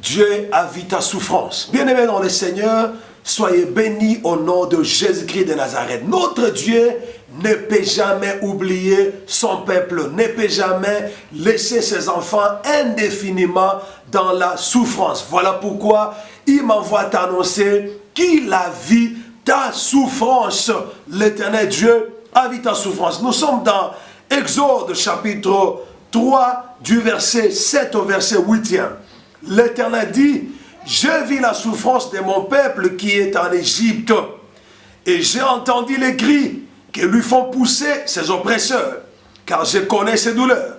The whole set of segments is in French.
Dieu a vu ta souffrance. Bien-aimés dans le Seigneur, soyez bénis au nom de Jésus-Christ de Nazareth. Notre Dieu ne peut jamais oublier son peuple, ne peut jamais laisser ses enfants indéfiniment dans la souffrance. Voilà pourquoi il m'envoie t'annoncer qu'il a vu ta souffrance. L'Éternel Dieu a vu ta souffrance. Nous sommes dans Exode chapitre 3 du verset 7 au verset 8e. L'Éternel dit, j'ai vu la souffrance de mon peuple qui est en Égypte et j'ai entendu les cris que lui font pousser ses oppresseurs, car je connais ses douleurs.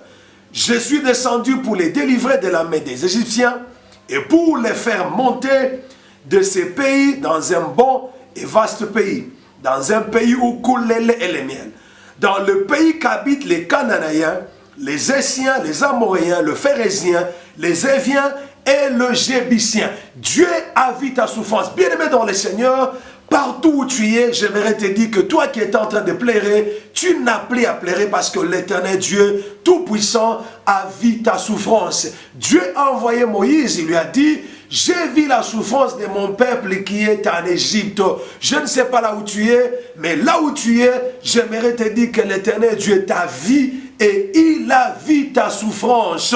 Je suis descendu pour les délivrer de la main des Égyptiens et pour les faire monter de ces pays dans un bon et vaste pays, dans un pays où coule le lait et le miel, dans le pays qu'habitent les Cananéens, les Essiens, les Amoréens, le Phérézien, les Éviens et le Jébusien. Dieu a vu ta souffrance. Bien-aimé dans le Seigneur, partout où tu es, j'aimerais te dire que toi qui es en train de pleurer, tu n'as plus à pleurer parce que l'Éternel Dieu Tout-Puissant a vu ta souffrance. Dieu a envoyé Moïse, il lui a dit, j'ai vu la souffrance de mon peuple qui est en Égypte. Je ne sais pas là où tu es, mais là où tu es, j'aimerais te dire que l'Éternel Dieu t'a vu et il a vu ta souffrance.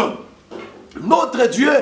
Notre Dieu,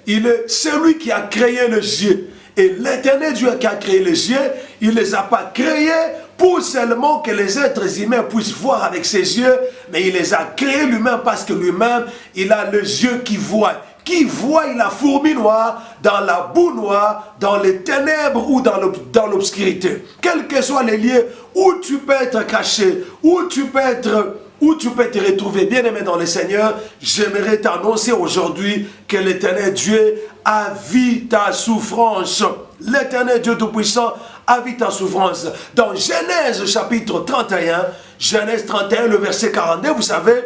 il est celui qui a créé les yeux. Et l'Éternel Dieu qui a créé les yeux, il ne les a pas créés pour seulement que les êtres humains puissent voir avec ses yeux, mais il les a créés lui-même parce que lui-même, il a les yeux qui voient. Qui voit la fourmi noire dans la boue noire, dans les ténèbres ou dans l'obscurité. Quels que soient les lieux où tu peux être caché, où tu peux te retrouver, bien-aimé dans le Seigneur, j'aimerais t'annoncer aujourd'hui que l'Éternel Dieu a vu ta souffrance. L'Éternel Dieu Tout-Puissant a vu ta souffrance. Dans Genèse chapitre 31, Genèse 31, le verset 42, vous savez,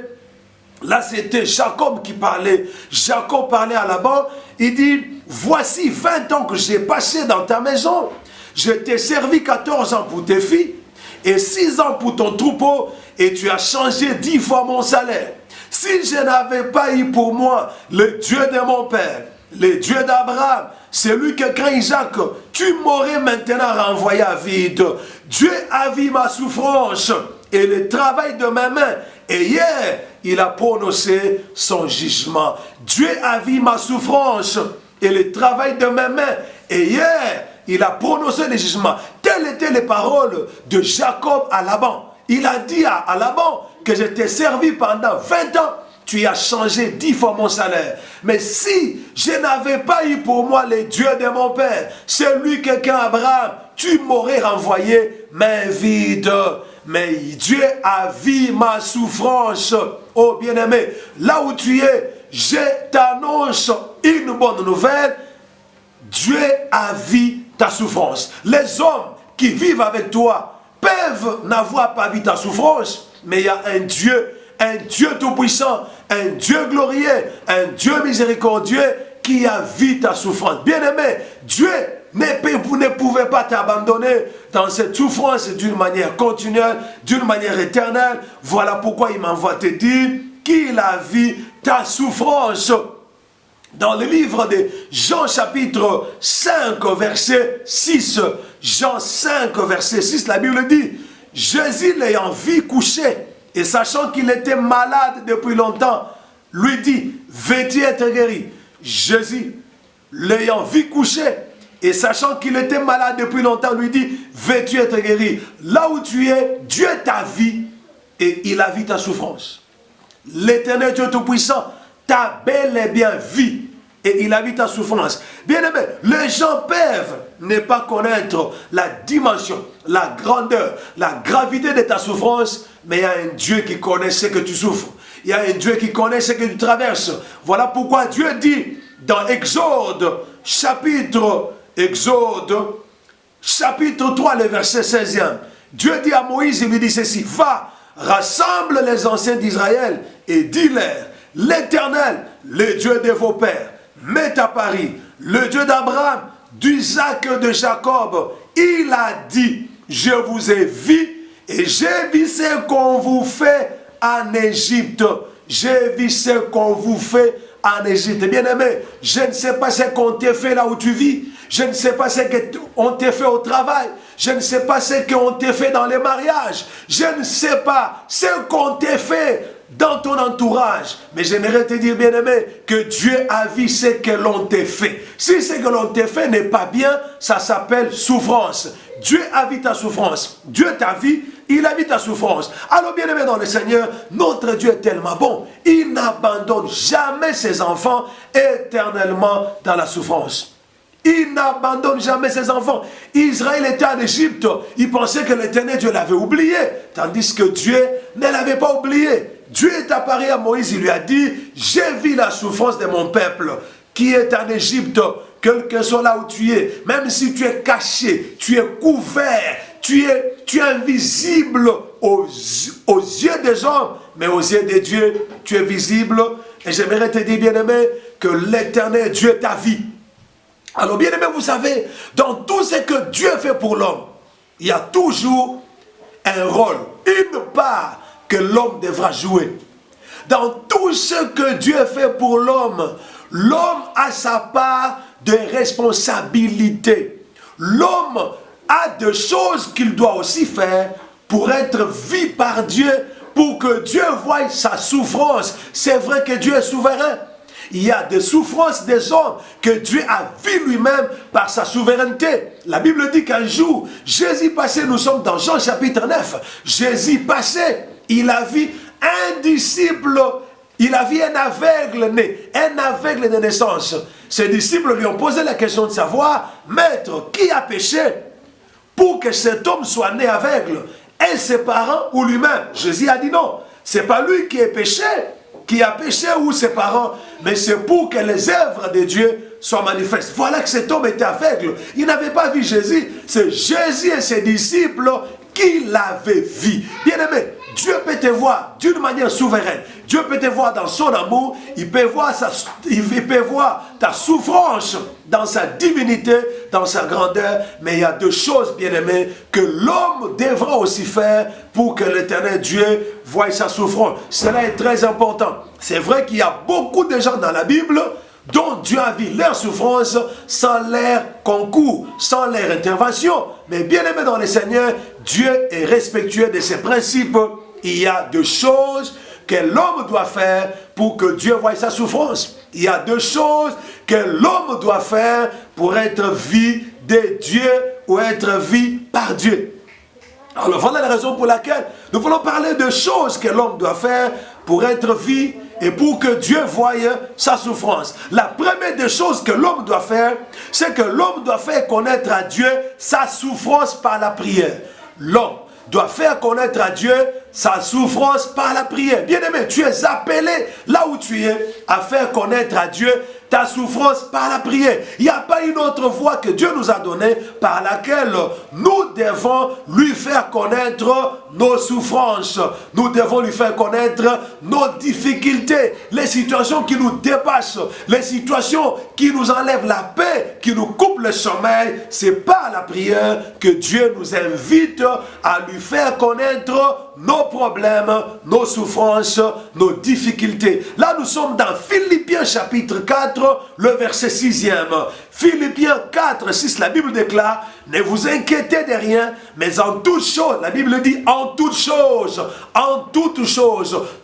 là c'était Jacob qui parlait. Jacob parlait à Laban, il dit, voici 20 ans que j'ai passé dans ta maison. Je t'ai servi 14 ans pour tes filles et 6 ans pour ton troupeau, et tu as changé 10 fois mon salaire. Si je n'avais pas eu pour moi le Dieu de mon père, le Dieu d'Abraham, celui que craint Isaac, tu m'aurais maintenant renvoyé à vide. Dieu a vu ma souffrance et le travail de mes mains, et hier, il a prononcé son jugement. Dieu a vu ma souffrance et le travail de mes mains, et hier, il a prononcé le jugement. Telles étaient les paroles de Jacob à Laban. Il a dit à Laban que je t'ai servi pendant 20 ans. Tu as changé 10 fois mon salaire. Mais si je n'avais pas eu pour moi le Dieu de mon père, celui que craint Abraham, tu m'aurais renvoyé main vide. Mais Dieu a vu ma souffrance. Oh bien-aimé, là où tu es, je t'annonce une bonne nouvelle. Dieu a vu ta souffrance. Les hommes qui vivent avec toi peuvent n'avoir pas vu ta souffrance, mais il y a un Dieu tout-puissant, un Dieu glorieux, un Dieu miséricordieux qui a vu ta souffrance. Bien-aimé, Dieu vous ne pouvez pas t'abandonner dans cette souffrance d'une manière continuelle, d'une manière éternelle. Voilà pourquoi il m'envoie te dire qu'il a vu ta souffrance. Dans le livre de Jean chapitre 5 verset 6, Jean 5 verset 6, la Bible dit, Jésus l'ayant vu coucher et sachant qu'il était malade depuis longtemps, lui dit, veux-tu être guéri? Jésus l'ayant vu coucher et sachant qu'il était malade depuis longtemps, lui dit, veux-tu être guéri? Là où tu es, Dieu t'a vu et il a vu ta souffrance. L'Éternel Dieu Tout-Puissant t'a bel et bien vu et il a vu ta souffrance. Bien-aimé, les gens peuvent ne pas connaître la dimension, la grandeur, la gravité de ta souffrance, mais il y a un Dieu qui connaît ce que tu souffres. Il y a un Dieu qui connaît ce que tu traverses. Voilà pourquoi Dieu dit dans Exode chapitre 3, le verset 16e, Dieu dit à Moïse, il lui dit ceci, va, rassemble les anciens d'Israël et dis-leur, l'Éternel, le Dieu de vos pères, met à Paris, le Dieu d'Abraham, d'Isaac et de Jacob, il a dit, je vous ai vu et j'ai vu ce qu'on vous fait en Égypte. J'ai vu ce qu'on vous fait en Égypte. Bien-aimé, je ne sais pas ce qu'on t'a fait là où tu vis. Je ne sais pas ce qu'on t'a fait au travail. Je ne sais pas ce qu'on t'a fait dans les mariages. Je ne sais pas ce qu'on t'a fait dans ton entourage. Mais j'aimerais te dire, bien-aimé, que Dieu a vu ce que l'on t'a fait. Si ce que l'on t'a fait n'est pas bien, ça s'appelle souffrance. Dieu a vu ta souffrance. Dieu t'a vu, il a vu ta souffrance. Alors, bien-aimé dans le Seigneur, notre Dieu est tellement bon. Il n'abandonne jamais ses enfants éternellement dans la souffrance. Il n'abandonne jamais ses enfants. Israël était en Égypte. Il pensait que l'Éternel Dieu l'avait oublié. Tandis que Dieu ne l'avait pas oublié. Dieu est apparu à Moïse. Il lui a dit, j'ai vu la souffrance de mon peuple qui est en Égypte. Quel que soit là où tu es. Même si tu es caché, tu es couvert, tu es invisible aux yeux des hommes. Mais aux yeux de Dieu, tu es visible. Et j'aimerais te dire, bien-aimé, que l'Éternel Dieu t'a vu. Alors, bien aimé, vous savez, dans tout ce que Dieu fait pour l'homme, il y a toujours un rôle, une part que l'homme devra jouer. Dans tout ce que Dieu fait pour l'homme, l'homme a sa part de responsabilité. L'homme a des choses qu'il doit aussi faire pour être vu par Dieu, pour que Dieu voie sa souffrance. C'est vrai que Dieu est souverain. Il y a des souffrances des hommes que Dieu a vu lui-même par sa souveraineté. La Bible dit qu'un jour, Jésus passait, nous sommes dans Jean chapitre 9, Jésus passait, il a vu un disciple, il a vu un aveugle né, un aveugle de naissance. Ses disciples lui ont posé la question de savoir, Maître, qui a péché pour que cet homme soit né aveugle? Est-ce ses parents ou lui-même? Jésus a dit non, c'est pas lui qui est péché, qui a péché ou ses parents, mais c'est pour que les œuvres de Dieu soient manifestes. Voilà que cet homme était aveugle. Il n'avait pas vu Jésus. C'est Jésus et ses disciples qui l'avaient vu. Bien-aimé, Dieu peut te voir d'une manière souveraine. Dieu peut te voir dans son amour. Il peut voir ta souffrance dans sa divinité, dans sa grandeur. Mais il y a deux choses, bien-aimés, que l'homme devra aussi faire pour que l'Éternel Dieu voie sa souffrance. Cela est très important. C'est vrai qu'il y a beaucoup de gens dans la Bible dont Dieu a vu leur souffrance sans leur concours, sans leur intervention. Mais bien aimé dans le Seigneur, Dieu est respectueux de ses principes. Il y a deux choses que l'homme doit faire pour que Dieu voie sa souffrance. Il y a deux choses que l'homme doit faire pour être vu de Dieu ou être vu par Dieu. Alors voilà la raison pour laquelle nous voulons parler de choses que l'homme doit faire pour être vu et pour que Dieu voie sa souffrance. La première des choses que l'homme doit faire, c'est que l'homme doit faire connaître à Dieu sa souffrance par la prière. L'homme doit faire connaître à Dieu sa souffrance par la prière. Bien-aimé, tu es appelé là où tu es à faire connaître à Dieu ta souffrance par la prière. Il n'y a pas une autre voie que Dieu nous a donnée par laquelle nous devons lui faire connaître nos souffrances. Nous devons lui faire connaître nos difficultés, les situations qui nous dépassent, les situations qui nous enlèvent la paix, qui nous coupent le sommeil. C'est par la prière que Dieu nous invite à lui faire connaître nos problèmes, nos souffrances, nos difficultés. Là, nous sommes dans Philippiens chapitre 4, le verset 6e. Philippiens 4, 6, la Bible déclare, ne vous inquiétez de rien, mais en toute chose, la Bible dit en toute chose,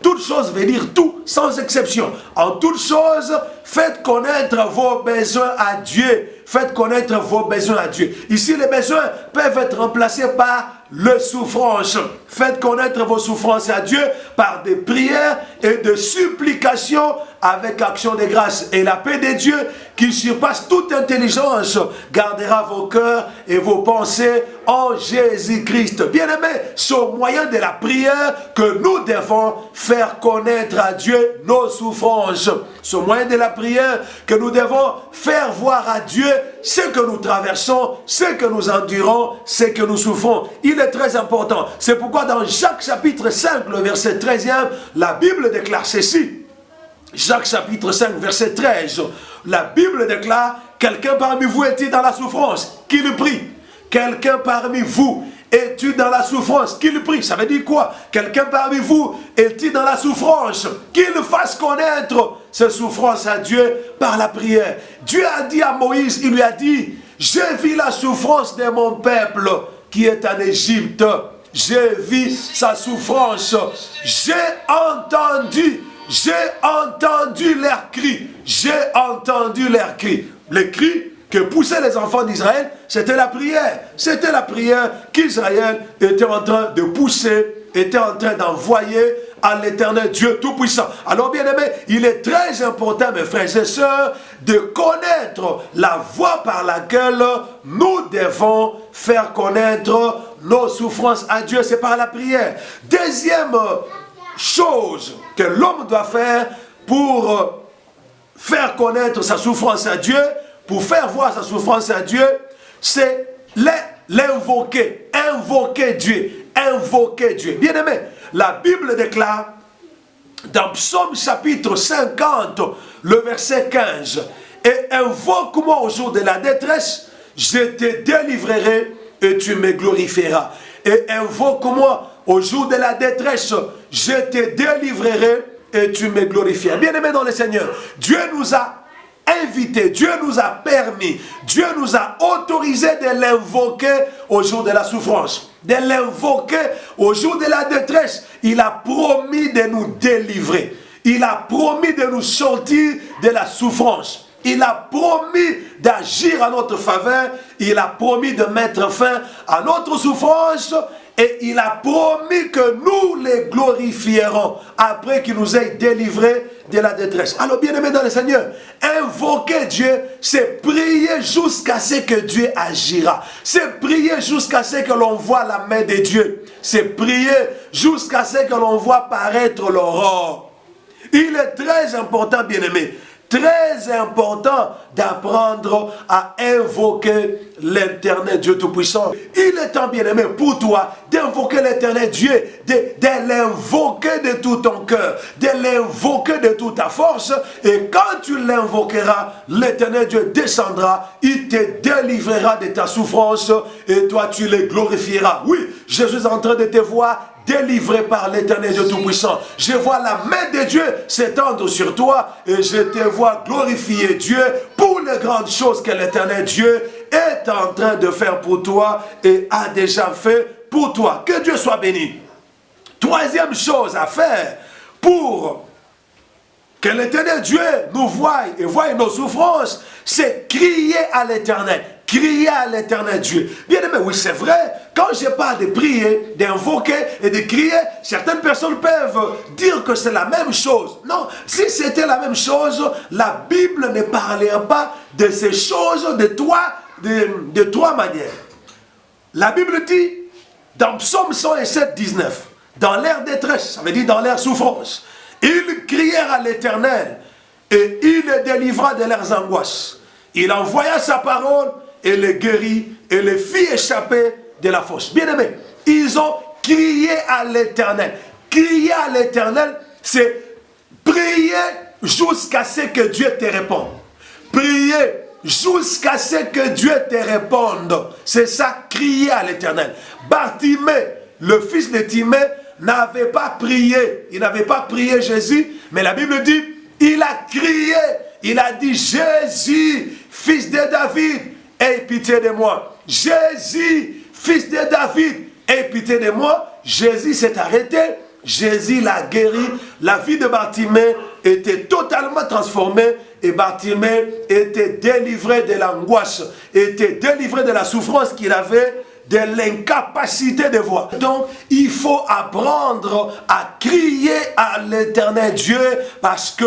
toute chose veut dire tout, sans exception. En toute chose, faites connaître vos besoins à Dieu. Faites connaître vos besoins à Dieu. Ici, les besoins peuvent être remplacés par les souffrances. Faites connaître vos souffrances à Dieu par des prières et des supplications avec action de grâce. Et la paix de Dieu, qui surpasse toute intelligence, gardera vos cœurs et vos pensées en Jésus-Christ. Bien-aimés, c'est au moyen de la prière que nous devons faire connaître à Dieu nos souffrances. C'est au moyen de la prière que nous devons faire voir à Dieu ce que nous traversons, ce que nous endurons, ce que nous souffrons. Il est très important. C'est pourquoi dans Jacques chapitre 5, le verset 13e, la Bible déclare ceci. Jacques chapitre 5, verset 13. La Bible déclare, quelqu'un parmi vous est-il dans la souffrance? Qu'il prie. Quelqu'un parmi vous est-il dans la souffrance? Qu'il prie. Ça veut dire quoi? Quelqu'un parmi vous est-il dans la souffrance? Qu'il fasse connaître ses souffrances à Dieu par la prière. Dieu a dit à Moïse, il lui a dit, j'ai vu la souffrance de mon peuple qui est en Égypte. J'ai vu sa souffrance. J'ai entendu leurs cris. J'ai entendu leurs cris. Les cris que poussaient les enfants d'Israël, c'était la prière. C'était la prière qu'Israël était en train de pousser, était en train d'envoyer à l'Éternel Dieu Tout-Puissant. Alors bien aimé, il est très important, mes frères et sœurs, de connaître la voie par laquelle nous devons faire connaître nos souffrances à Dieu, c'est par la prière. Deuxième chose que l'homme doit faire pour faire connaître sa souffrance à Dieu, pour faire voir sa souffrance à Dieu, c'est l'invoquer, invoquer Dieu, invoquer Dieu. Bien aimé, la Bible déclare dans Psaume chapitre 50, le verset 15, « Et invoque-moi au jour de la détresse, je te délivrerai et tu me glorifieras. Et invoque-moi au jour de la détresse, je te délivrerai et tu me glorifieras. » Bien aimé dans le Seigneur, Dieu nous a invités, Dieu nous a permis, Dieu nous a autorisé de l'invoquer au jour de la souffrance, de l'invoquer au jour de la détresse. Il a promis de nous délivrer. Il a promis de nous sortir de la souffrance. Il a promis d'agir en notre faveur. Il a promis de mettre fin à notre souffrance. Et il a promis que nous les glorifierons après qu'il nous ait délivrés de la détresse. Alors bien aimé dans le Seigneur, invoquer Dieu, c'est prier jusqu'à ce que Dieu agira. C'est prier jusqu'à ce que l'on voit la main de Dieu. C'est prier jusqu'à ce que l'on voit paraître l'aurore. Il est très important, bien aimé, très important d'apprendre à invoquer l'Éternel Dieu Tout-Puissant. Il est temps, bien aimé, pour toi d'invoquer l'Éternel Dieu, de l'invoquer de tout ton cœur, de l'invoquer de toute ta force. Et quand tu l'invoqueras, l'Éternel Dieu descendra, il te délivrera de ta souffrance et toi tu le glorifieras. Oui, Jésus est en train de te voir délivré par l'Éternel Dieu Tout-Puissant. Je vois la main de Dieu s'étendre sur toi et je te vois glorifier Dieu pour les grandes choses que l'Éternel Dieu est en train de faire pour toi et a déjà fait pour toi. Que Dieu soit béni. Troisième chose à faire pour que l'Éternel Dieu nous voie et voie nos souffrances, c'est crier à l'Éternel. Crier à l'Éternel Dieu. Bien aimé, oui, c'est vrai. Quand je parle de prier, d'invoquer et de crier, certaines personnes peuvent dire que c'est la même chose. Non, si c'était la même chose, la Bible ne parlait pas de ces choses de trois manières. La Bible dit, dans Psaume 107, 19, dans leur détresse, ça veut dire dans leur souffrance, ils crièrent à l'Éternel et il les délivra de leurs angoisses. Il envoya sa parole et les guérit et les fit échapper de la fosse. Bien aimé, ils ont crié à l'Éternel. Crier à l'Éternel, c'est prier jusqu'à ce que Dieu te réponde. Prier jusqu'à ce que Dieu te réponde. C'est ça, crier à l'Éternel. Bartimée, le fils de Timée, n'avait pas prié. Il n'avait pas prié Jésus, mais la Bible dit, il a crié. Il a dit, Jésus, fils de David, aie pitié de moi. Jésus, fils de David, aie pitié de moi. Jésus s'est arrêté. Jésus l'a guéri. La vie de Bartimée était totalement transformée. Et Bartimée était délivré de l'angoisse. Était délivré de la souffrance qu'il avait, de l'incapacité de voir. Donc, il faut apprendre à crier à l'Éternel Dieu parce que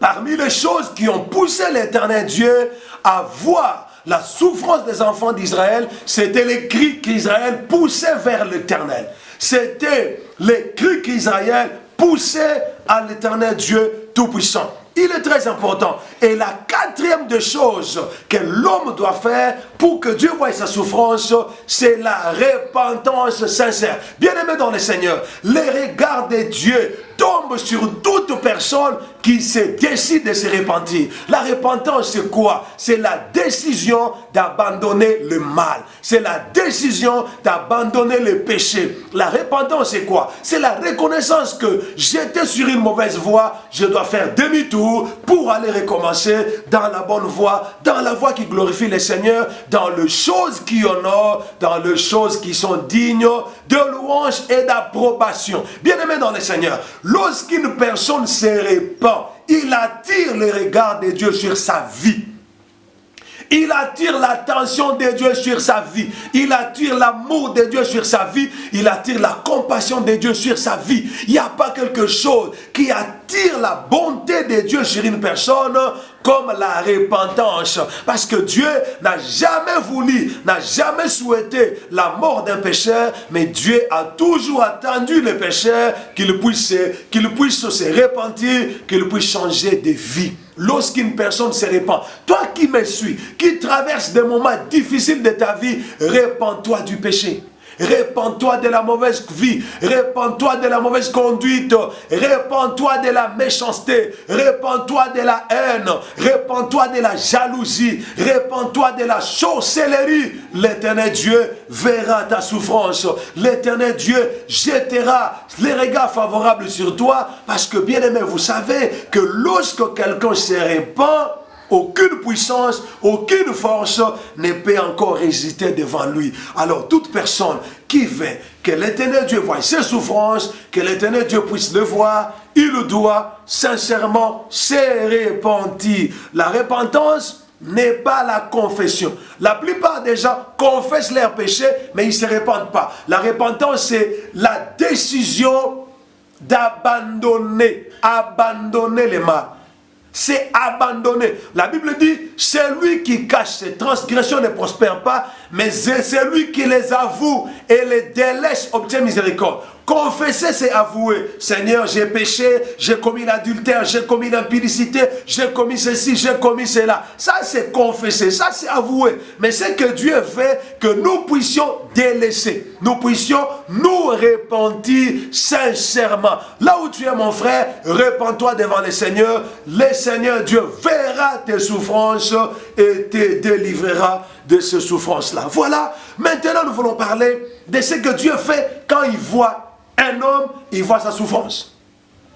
parmi les choses qui ont poussé l'Éternel Dieu à voir la souffrance des enfants d'Israël, c'était les cris qu'Israël poussait vers l'Éternel. C'était les cris qu'Israël poussait à l'Éternel Dieu Tout-Puissant. Il est très important. Et la quatrième des choses que l'homme doit faire pour que Dieu voie sa souffrance, c'est la repentance sincère. Bien-aimé dans le Seigneur, les regards de Dieu tombent sur toute personne qui se décide de se repentir. La repentance, c'est quoi? C'est la décision d'abandonner le mal. C'est la décision d'abandonner le péché. La repentance, c'est quoi? C'est la reconnaissance que j'étais sur une mauvaise voie, je dois faire demi-tour pour aller recommencer dans la bonne voie, dans la voie qui glorifie le Seigneur, dans les choses qui honorent, dans les choses qui sont dignes de louange et d'approbation. Bien-aimé dans le Seigneur, lorsqu'une personne se répand, il attire le regard de Dieu sur sa vie. Il attire l'attention de Dieu sur sa vie. Il attire l'amour de Dieu sur sa vie. Il attire la compassion de Dieu sur sa vie. Il n'y a pas quelque chose qui attire la bonté de Dieu sur une personne comme la repentance. Parce que Dieu n'a jamais voulu, n'a jamais souhaité la mort d'un pécheur, mais Dieu a toujours attendu le pécheur qu'il puisse se repentir, qu'il puisse changer de vie. Lorsqu'une personne se répand, toi qui me suis, qui traverse des moments difficiles de ta vie, répands-toi du péché. Répands-toi de la mauvaise vie, répands-toi de la mauvaise conduite, répands-toi de la méchanceté, répands-toi de la haine, répands-toi de la jalousie, répands-toi de la sorcellerie. L'Éternel Dieu verra ta souffrance. L'Éternel Dieu jettera les regards favorables sur toi, parce que bien aimé, vous savez que lorsque quelqu'un se répand, aucune puissance, aucune force ne peut encore résister devant lui. Alors, toute personne qui veut que l'Éternel Dieu voie ses souffrances, que l'Éternel Dieu puisse le voir, il doit sincèrement se repentir. La repentance n'est pas la confession. La plupart des gens confessent leurs péchés, mais ils ne se repentent pas. La repentance, c'est la décision d'abandonner, abandonner le mal. C'est abandonner. La Bible dit, celui qui cache ses transgressions ne prospère pas, mais c'est celui qui les avoue et les délaisse obtient miséricorde. Confesser, c'est avouer. Seigneur, j'ai péché, j'ai commis l'adultère, j'ai commis l'impudicité, j'ai commis ceci, j'ai commis cela. Ça, c'est confesser, ça, c'est avouer. Mais c'est que Dieu veut que nous puissions délaisser. Nous puissions nous repentir sincèrement. Là où tu es, mon frère, repens-toi devant le Seigneur. Le Seigneur Dieu verra tes souffrances et te délivrera de ces souffrances-là. Voilà. Maintenant, nous voulons parler de ce que Dieu fait quand il voit un homme, il voit sa souffrance.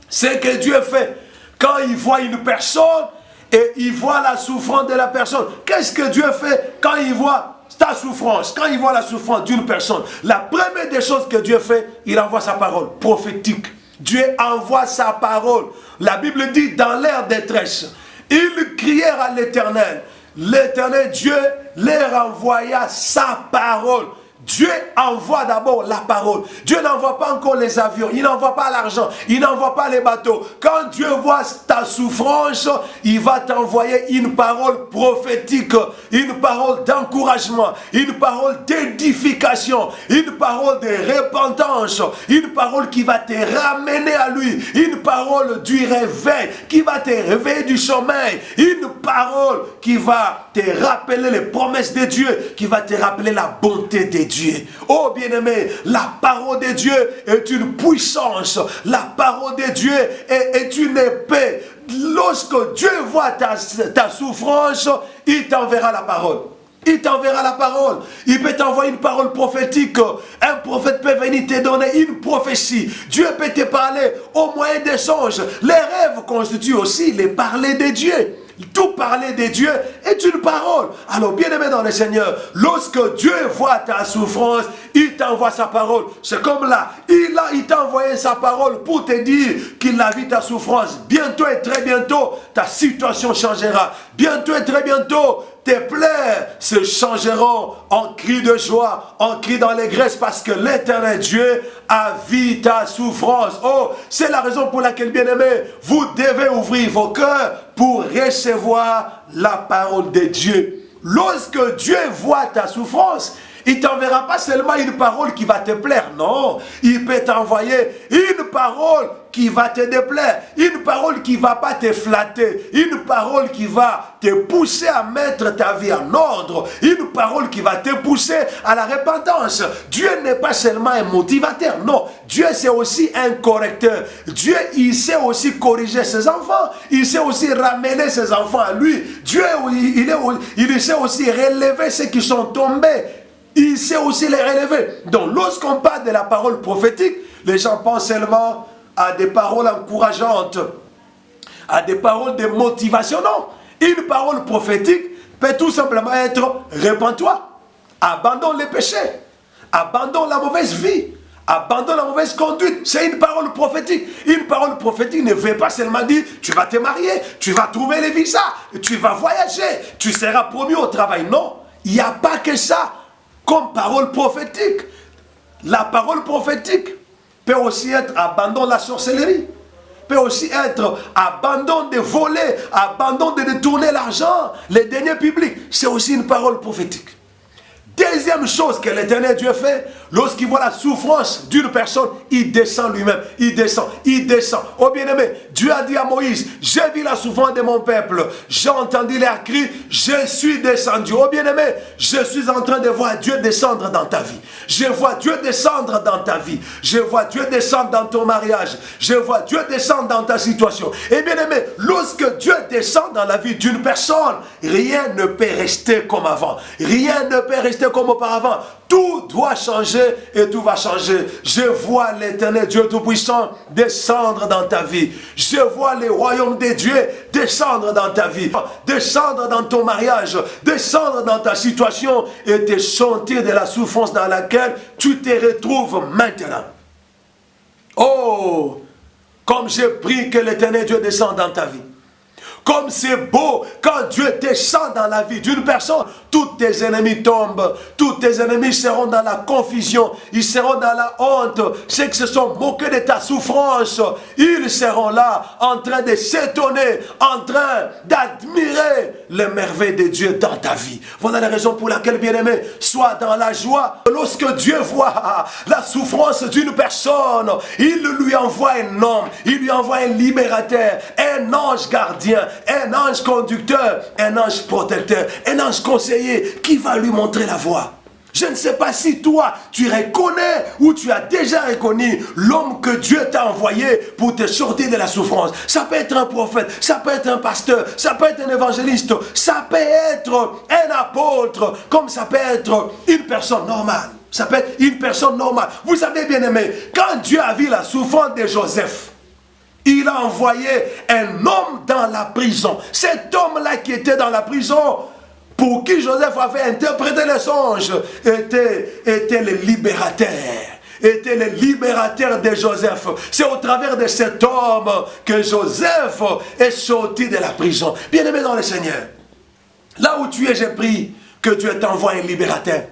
Ce que Dieu fait quand il voit une personne et il voit la souffrance de la personne. Qu'est-ce que Dieu fait quand il voit ta souffrance, quand il voit la souffrance d'une personne? La première des choses que Dieu fait, il envoie sa parole prophétique. Dieu envoie sa parole. La Bible dit, dans leur détresse, ils crièrent à l'Éternel. L'Éternel Dieu leur envoya sa parole. Dieu envoie d'abord la parole. Dieu n'envoie pas encore les avions, il n'envoie pas l'argent, il n'envoie pas les bateaux. Quand Dieu voit ta souffrance, il va t'envoyer une parole prophétique, une parole d'encouragement, une parole d'édification, une parole de repentance, une parole qui va te ramener à lui, une parole du réveil, qui va te réveiller du sommeil, une parole qui va te rappeler les promesses de Dieu, qui va te rappeler la bonté de Dieu. Oh bien-aimé, la parole de Dieu est une puissance. La parole de Dieu est une épée. Lorsque Dieu voit ta souffrance, il t'enverra la parole. Il t'enverra la parole. Il peut t'envoyer une parole prophétique. Un prophète peut venir te donner une prophétie. Dieu peut te parler au moyen des songes. Les rêves constituent aussi les parler de Dieu. Tout parler de Dieu est une parole. Alors, bien-aimé dans le Seigneur, lorsque Dieu voit ta souffrance, il t'envoie sa parole. C'est comme là, il t'a envoyé sa parole pour te dire qu'il a vu ta souffrance. Bientôt et très bientôt, ta situation changera. Bientôt et très bientôt, tes plaies se changeront en cris de joie, en cris d'allégresse, parce que l'Éternel Dieu a vu ta souffrance. Oh, c'est la raison pour laquelle, bien-aimés, vous devez ouvrir vos cœurs pour recevoir la parole de Dieu. Lorsque Dieu voit ta souffrance, Il ne t'enverra pas seulement une parole qui va te plaire, non. Il peut t'envoyer une parole qui va te déplaire, une parole qui ne va pas te flatter, une parole qui va te pousser à mettre ta vie en ordre, une parole qui va te pousser à la repentance. Dieu n'est pas seulement un motivateur, non. Dieu c'est aussi un correcteur. Dieu, il sait aussi corriger ses enfants, il sait aussi ramener ses enfants à lui. Dieu, il sait aussi relever ceux qui sont tombés. Il sait aussi les relever. Donc, lorsqu'on parle de la parole prophétique, les gens pensent seulement à des paroles encourageantes, à des paroles de motivation. Non, une parole prophétique peut tout simplement être « Répands-toi, abandonne les péchés, abandonne la mauvaise vie, abandonne la mauvaise conduite ». C'est une parole prophétique. Une parole prophétique ne veut pas seulement dire « Tu vas te marier, tu vas trouver les visas, tu vas voyager, tu seras promu au travail ». Non, il n'y a pas que ça comme parole prophétique. La parole prophétique peut aussi être abandon de la sorcellerie, peut aussi être abandon de voler, abandon de détourner l'argent, les deniers publics. C'est aussi une parole prophétique. Deuxième chose que l'Éternel Dieu fait, lorsqu'il voit la souffrance d'une personne, il descend lui-même, il descend. Oh bien-aimé, Dieu a dit à Moïse, j'ai vu la souffrance de mon peuple, j'ai entendu leurs cris, je suis descendu. Oh bien-aimé, je suis en train de voir Dieu descendre dans ta vie. Je vois Dieu descendre dans ta vie. Je vois Dieu descendre dans ton mariage. Je vois Dieu descendre dans ta situation. Et bien-aimé, lorsque Dieu descend dans la vie d'une personne, rien ne peut rester comme avant. Rien ne peut rester comme auparavant. Tout doit changer et tout va changer. Je vois l'Éternel Dieu Tout-Puissant descendre dans ta vie. Je vois le royaume de Dieu descendre dans ta vie, descendre dans ton mariage, descendre dans ta situation et te sortir de la souffrance dans laquelle tu te retrouves maintenant. Oh, comme j'ai pris que l'Éternel Dieu descende dans ta vie. Comme c'est beau quand Dieu descend dans la vie d'une personne, tous tes ennemis tombent, tous tes ennemis seront dans la confusion, ils seront dans la honte, ceux qui se sont moqués de ta souffrance, ils seront là en train de s'étonner, en train d'admirer les merveilles de Dieu dans ta vie. Voilà la raison pour laquelle, bien-aimé, sois dans la joie. Lorsque Dieu voit la souffrance d'une personne, il lui envoie un homme, il lui envoie un libérateur, un ange gardien, un ange conducteur, un ange protecteur, un ange conseiller qui va lui montrer la voie. Je ne sais pas si toi, tu reconnais ou tu as déjà reconnu l'homme que Dieu t'a envoyé pour te sortir de la souffrance. Ça peut être un prophète, ça peut être un pasteur, ça peut être un évangéliste, ça peut être un apôtre, comme ça peut être une personne normale. Ça peut être une personne normale. Vous savez, bien aimé, quand Dieu a vu la souffrance de Joseph, il a envoyé un homme dans la prison. Cet homme-là qui était dans la prison, pour qui Joseph avait interprété les songes, était le libérateur. Était le libérateur de Joseph. C'est au travers de cet homme que Joseph est sorti de la prison. Bien-aimé dans le Seigneur, là où tu es, j'ai pris que Dieu t'envoie un libérateur.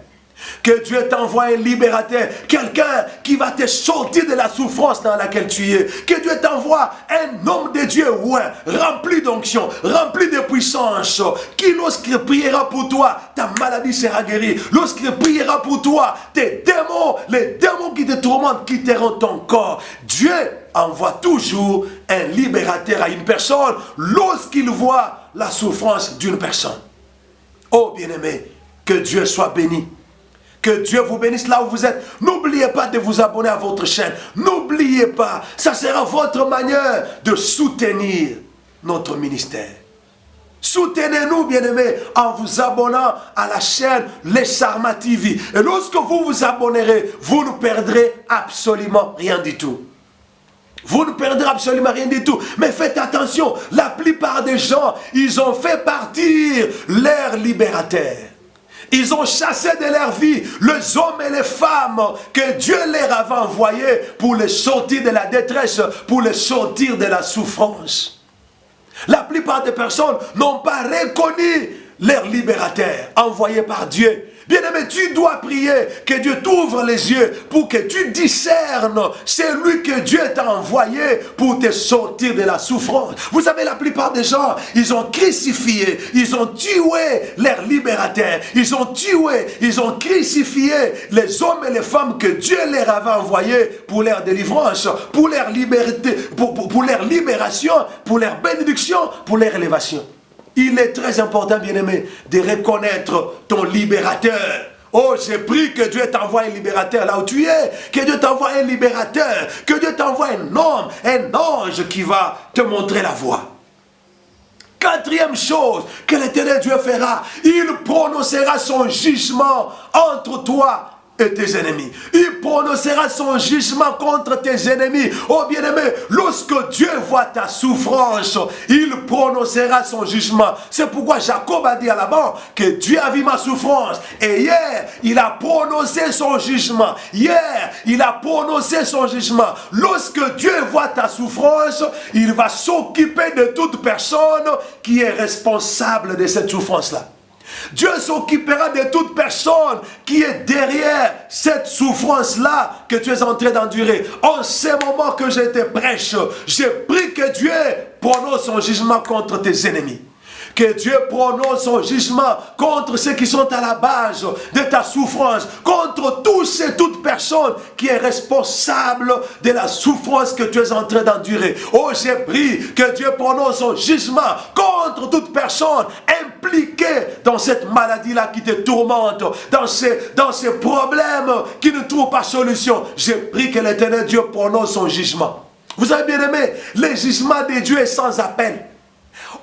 Que Dieu t'envoie un libérateur, quelqu'un qui va te sortir de la souffrance dans laquelle tu es. Que Dieu t'envoie un homme de Dieu, ouais, rempli d'onction, rempli de puissance, qui lorsqu'il priera pour toi, ta maladie sera guérie. Lorsqu'il priera pour toi, tes démons, les démons qui te tourmentent, quitteront ton corps. Dieu envoie toujours un libérateur à une personne lorsqu'il voit la souffrance d'une personne. Oh bien-aimé, que Dieu soit béni. Que Dieu vous bénisse là où vous êtes. N'oubliez pas de vous abonner à votre chaîne. N'oubliez pas. Ça sera votre manière de soutenir notre ministère. Soutenez-nous, bien-aimés, en vous abonnant à la chaîne Les Sarma TV. Et lorsque vous vous abonnerez, vous ne perdrez absolument rien du tout. Vous ne perdrez absolument rien du tout. Mais faites attention, la plupart des gens, ils ont fait partir leur libérateur. Ils ont chassé de leur vie les hommes et les femmes que Dieu leur avait envoyés pour les sortir de la détresse, pour les sortir de la souffrance. La plupart des personnes n'ont pas reconnu leur libérateur envoyé par Dieu. Bien-aimé, tu dois prier que Dieu t'ouvre les yeux pour que tu discernes celui que Dieu t'a envoyé pour te sortir de la souffrance. Vous savez, la plupart des gens, ils ont crucifié, ils ont tué leur libérateur, ils ont tué, ils ont crucifié les hommes et les femmes que Dieu leur avait envoyés pour leur délivrance, pour leur liberté, pour leur libération, pour leur bénédiction, pour leur élévation. Il est très important, bien-aimé, de reconnaître ton libérateur. Oh, j'ai pris que Dieu t'envoie un libérateur là où tu es. Que Dieu t'envoie un libérateur. Que Dieu t'envoie un homme, un ange qui va te montrer la voie. Quatrième chose que l'Éternel Dieu fera, il prononcera son jugement entre toi et tes ennemis. Il prononcera son jugement contre tes ennemis. Oh bien-aimé, lorsque Dieu voit ta souffrance, il prononcera son jugement. C'est pourquoi Jacob a dit à Laban que Dieu a vu ma souffrance. Et hier, il a prononcé son jugement. Hier, il a prononcé son jugement. Lorsque Dieu voit ta souffrance, il va s'occuper de toute personne qui est responsable de cette souffrance-là. Dieu s'occupera de toute personne qui est derrière cette souffrance-là que tu es en train d'endurer. En ce moment que je te prêche, j'ai pris que Dieu prononce son jugement contre tes ennemis. Que Dieu prononce son jugement contre ceux qui sont à la base de ta souffrance, contre tous et toute personne qui est responsable de la souffrance que tu es en train d'endurer. Oh, j'ai pris que Dieu prononce son jugement contre toute personne impliquée dans cette maladie-là qui te tourmente, dans ces problèmes qui ne trouvent pas solution. J'ai pris que l'Éternel Dieu prononce son jugement. Vous avez bien aimé, le jugement de Dieu est sans appel.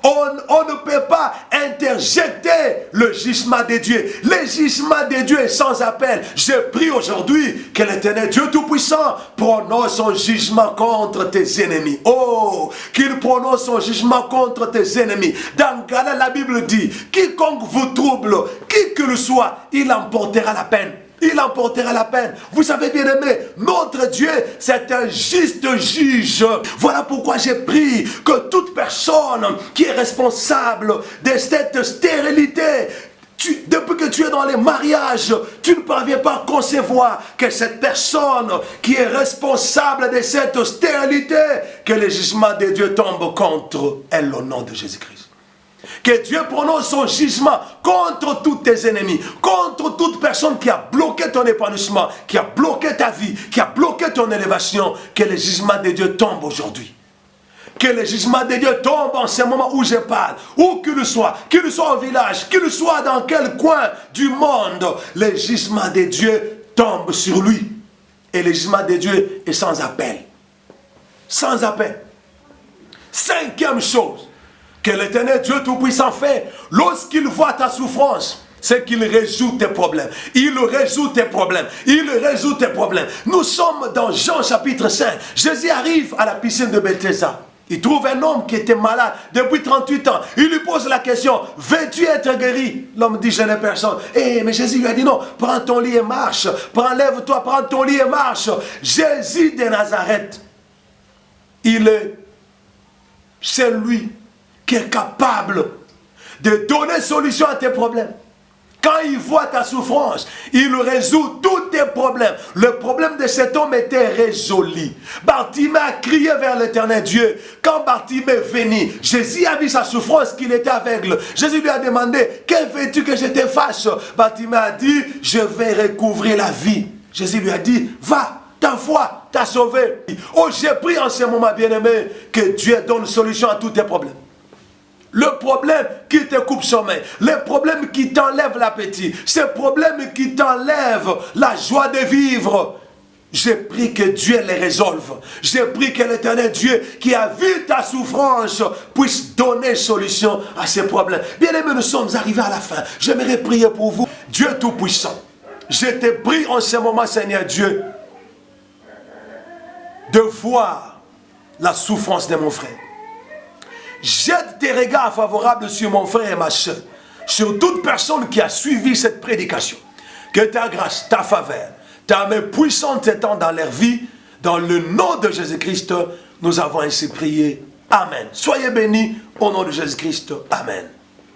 On ne peut pas interjecter le jugement de Dieu. Le jugement de Dieu est sans appel. Je prie aujourd'hui que l'Éternel Dieu Tout-Puissant prononce son jugement contre tes ennemis. Oh, qu'il prononce son jugement contre tes ennemis. Dans Galates, la Bible dit, quiconque vous trouble, qui que le soit, il emportera la peine. Il emportera la peine. Vous savez bien aimé, notre Dieu, c'est un juste juge. Voilà pourquoi j'ai pris que toute personne qui est responsable de cette stérilité, depuis que tu es dans les mariages, tu ne parviens pas à concevoir que cette personne qui est responsable de cette stérilité, que le jugement de Dieu tombe contre elle au nom de Jésus-Christ. Que Dieu prononce son jugement contre tous tes ennemis, contre toute personne qui a bloqué ton épanouissement, qui a bloqué ta vie, qui a bloqué ton élévation. Que le jugement de Dieu tombe aujourd'hui. Que le jugement de Dieu tombe en ce moment où je parle, où qu'il soit au village, qu'il soit dans quel coin du monde, le jugement de Dieu tombe sur lui. Et le jugement de Dieu est sans appel. Sans appel. Cinquième chose que l'Éternel Dieu Tout-Puissant fait, lorsqu'il voit ta souffrance, c'est qu'il résout tes problèmes. Il résout tes problèmes. Il résout tes problèmes. Nous sommes dans Jean chapitre 5. Jésus arrive à la piscine de Bethesda. Il trouve un homme qui était malade depuis 38 ans. Il lui pose la question, veux-tu être guéri? L'homme dit, je n'ai personne. Mais Jésus lui a dit, non, prends ton lit et marche. Lève-toi, prends ton lit et marche. Jésus de Nazareth, c'est lui qui est capable de donner solution à tes problèmes. Quand il voit ta souffrance, il résout tous tes problèmes. Le problème de cet homme était résolu. Bartimée a crié vers l'Éternel Dieu. Quand Bartimée venait, Jésus a vu sa souffrance, qu'il était aveugle. Jésus lui a demandé, que veux-tu que je te fasse? Bartimée a dit, je vais recouvrir la vie. Jésus lui a dit, va, ta foi t'a sauvé. Oh, j'ai pris en ce moment, bien-aimé, que Dieu donne solution à tous tes problèmes. Le problème qui te coupe sommeil, le problème qui t'enlève l'appétit, ce problème qui t'enlève la joie de vivre, j'ai pris que Dieu les résolve. J'ai pris que l'Éternel Dieu qui a vu ta souffrance puisse donner solution à ces problèmes. Bien aimés, nous sommes arrivés à la fin. J'aimerais prier pour vous. Dieu Tout-Puissant, je te prie en ce moment, Seigneur Dieu, de voir la souffrance de mon frère. Jette tes regards favorables sur mon frère et ma soeur, sur toute personne qui a suivi cette prédication. Que ta grâce, ta faveur, ta main puissante s'étende dans leur vie. Dans le nom de Jésus-Christ, nous avons ainsi prié. Amen. Soyez bénis au nom de Jésus-Christ. Amen.